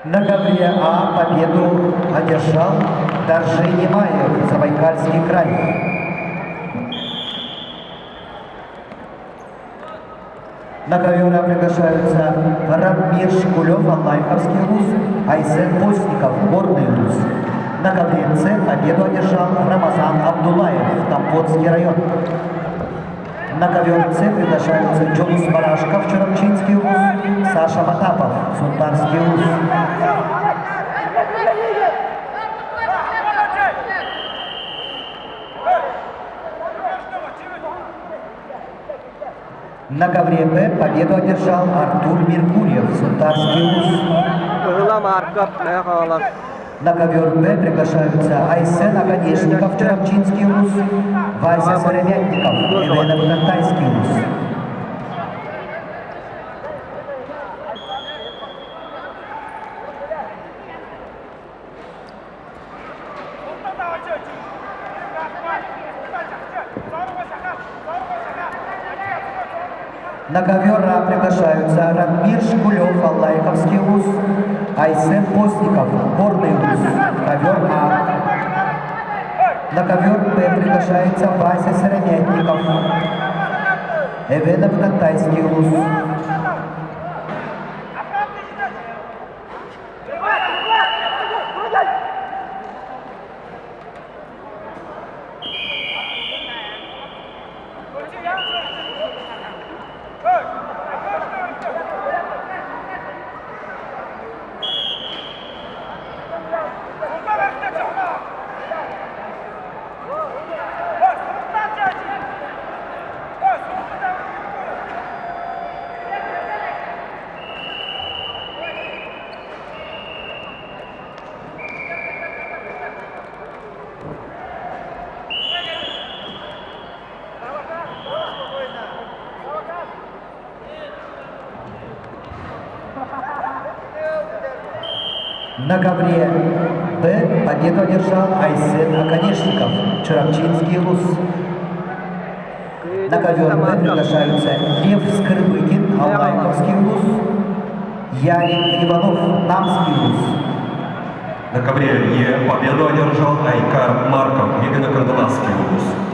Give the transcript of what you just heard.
На ковре А победу одержал Доржи Немаев, Забайкальский край. На ковер приглашаются Радмир Шкулев, Аллайховский вуз, Айсен Постников, Горный вуз. На ковре С победу одержал Рамазан Абдулаев, Тампотский район. На ковер С приглашаются Джонус Барашков, Чурапчинский вуз, Саша Матапов, Сунтарский вуз. На ковре Б победу одержал Артур Меркурьев, Сунтарский вуз. На ковер Б приглашаются Айсен Акадешников, Чурапчинский вуз, Вася Сыромятников, Эвенов, Тантайский вуз. На ковер А приглашаются Радмир Шкулев, Аллайховский вуз, Айсен Постников, Горный вуз, ковер А. На ковер Б приглашается Вася Сыромятников, Эвенов, Тантайский вуз. На ковре Б победу одержал Айсен Акадешников, Чурапчинский вуз. На ковер Б приглашаются Лев Скрыбыкин, Аллайховский вуз, Ярик Иванов, Намский вуз. На ковре Е победу одержал Айкар Марков, Егонокандаласский вуз.